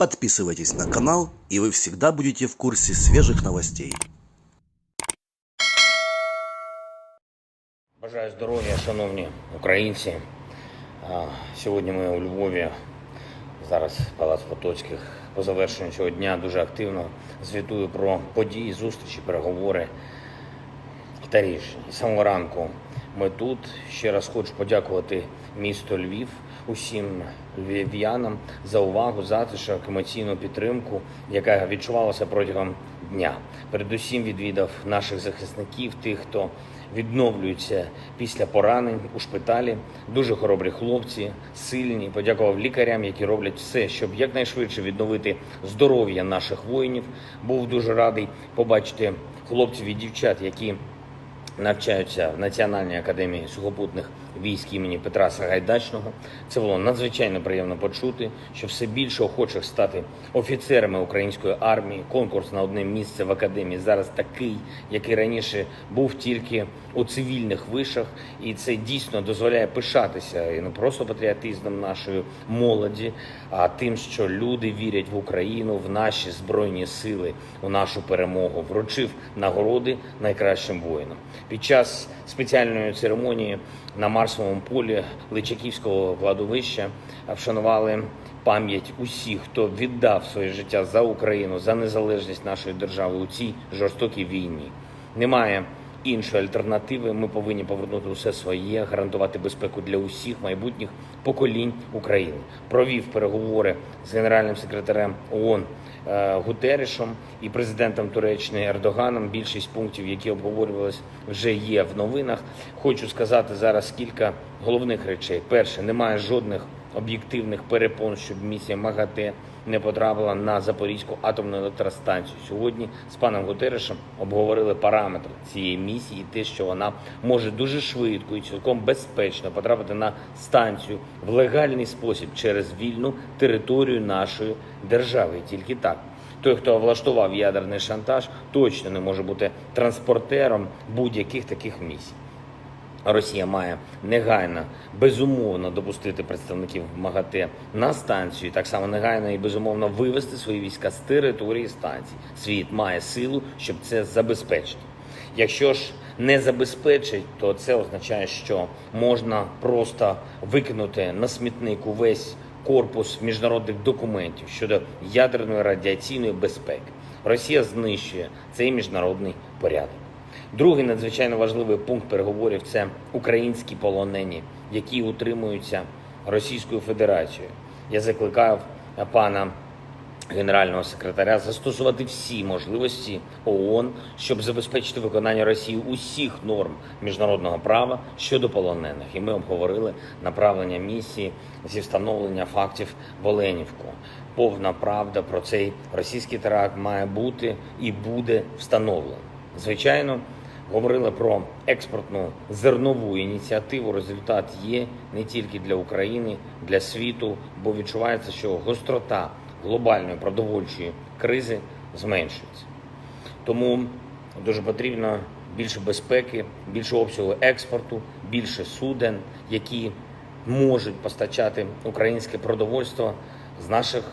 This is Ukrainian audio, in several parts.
Подписывайтесь на канал, и вы всегда будете в курсе свежих новостей. Бажаю здоров'я, шановні українці. Сьогодні ми у Львові, зараз Палац Потоцьких. По завершенню цього дня дуже активно звітую про події, зустрічі, переговори та рішення. З самого ранку ми тут. Ще раз хочу подякувати місту Львів, усім львів'янам за увагу, затишок, емоційну підтримку, яка відчувалася протягом дня. Передусім відвідав наших захисників, тих, хто відновлюється після поранень у шпиталі. Дуже хоробрі хлопці, сильні. Подякував лікарям, які роблять все, щоб якнайшвидше відновити здоров'я наших воїнів. Був дуже радий побачити хлопців і дівчат, які навчаються в Національній академії сухопутних військ імені Петра Сагайдачного. Це було надзвичайно приємно почути, що все більше охочих стати офіцерами української армії. Конкурс на одне місце в академії зараз такий, який раніше був тільки у цивільних вишах. І це дійсно дозволяє пишатися і не просто патріотизмом нашої молоді, а тим, що люди вірять в Україну, в наші Збройні Сили, у нашу перемогу. Вручив нагороди найкращим воїнам. Під час спеціальної церемонії на Марсовому полі Личаківського кладовища вшанували пам'ять усіх, хто віддав своє життя за Україну, за незалежність нашої держави у цій жорстокій війні. Немає іншої альтернативи. Ми повинні повернути усе своє, гарантувати безпеку для усіх майбутніх поколінь України. Провів переговори з генеральним секретарем ООН Гутеррішем і президентом Туреччини Ердоганом. Більшість пунктів, які обговорювалися, вже є в новинах. Хочу сказати зараз кілька головних речей. Перше, немає жодних об'єктивних перепон, щоб місія МАГАТЕ не потрапила на Запорізьку атомну електростанцію. Сьогодні з паном Гутеррішем обговорили параметри цієї місії і те, що вона може дуже швидко і цілком безпечно потрапити на станцію в легальний спосіб через вільну територію нашої держави. І тільки так. Той, хто влаштував ядерний шантаж, точно не може бути транспортером будь-яких таких місій. Росія має негайно, безумовно допустити представників МАГАТЕ на станцію, так само негайно і безумовно вивести свої війська з території станції. Світ має силу, щоб це забезпечити. Якщо ж не забезпечить, то це означає, що можна просто викинути на смітник увесь корпус міжнародних документів щодо ядерної радіаційної безпеки. Росія знищує цей міжнародний порядок. Другий надзвичайно важливий пункт переговорів – це українські полонені, які утримуються Російською Федерацією. Я закликав пана генерального секретаря застосувати всі можливості ООН, щоб забезпечити виконання Росії усіх норм міжнародного права щодо полонених. І ми обговорили направлення місії зі встановлення фактів в Оленівку. Повна правда про цей російський теракт має бути і буде встановлена. Звичайно, говорили про експортну зернову ініціативу. Результат є не тільки для України, для світу, бо відчувається, що гострота глобальної продовольчої кризи зменшується. Тому дуже потрібно більше безпеки, більше обсягу експорту, більше суден, які можуть постачати українське продовольство з наших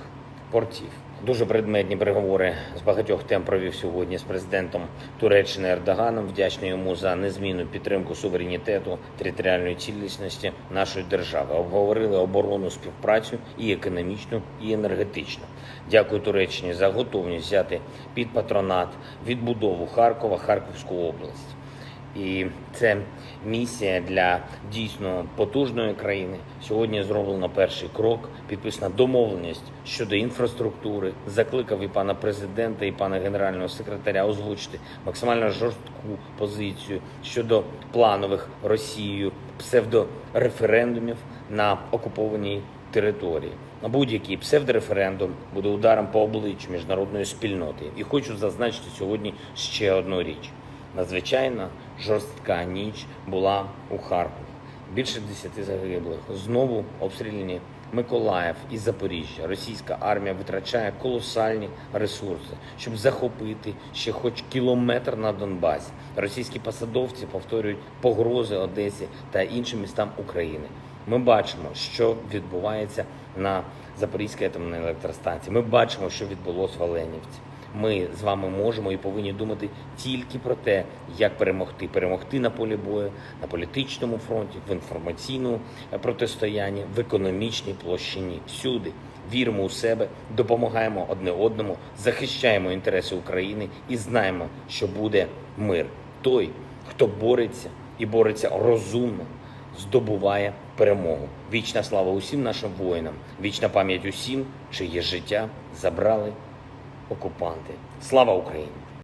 портів. Дуже предметні переговори з багатьох тем провів сьогодні з президентом Туреччини Ердоганом. Вдячний йому за незмінну підтримку суверенітету, територіальної цілісності нашої держави. Обговорили оборонну співпрацю і економічну, і енергетичну. Дякую Туреччині за готовність взяти під патронат відбудову Харкова, Харківську область. І це місія для дійсно потужної країни. Сьогодні зроблено перший крок, підписана домовленість щодо інфраструктури. Закликав і пана президента, і пана генерального секретаря озвучити максимально жорстку позицію щодо планових Росією псевдореферендумів на окупованій території. На будь-який псевдореферендум буде ударом по обличчю міжнародної спільноти. І хочу зазначити сьогодні ще одну річ. Надзвичайно жорстка ніч була у Харкові. Більше 10 загиблих. Знову обстріляні Миколаїв і Запоріжжя. Російська армія витрачає колосальні ресурси, щоб захопити ще хоч кілометр на Донбасі. Російські посадовці повторюють погрози Одесі та іншим містам України. Ми бачимо, що відбувається на Запорізької атомної електростанції. Ми бачимо, що відбулося в Оленівці. Ми з вами можемо і повинні думати тільки про те, як перемогти. Перемогти на полі бою, на політичному фронті, в інформаційному протистоянні, в економічній площині. Всюди віримо у себе, допомагаємо одне одному, захищаємо інтереси України і знаємо, що буде мир. Той, хто бореться і бореться розумно, здобуває перемогу. Вічна слава усім нашим воїнам, вічна пам'ять усім, чиє життя забрали окупанти. Слава Україні!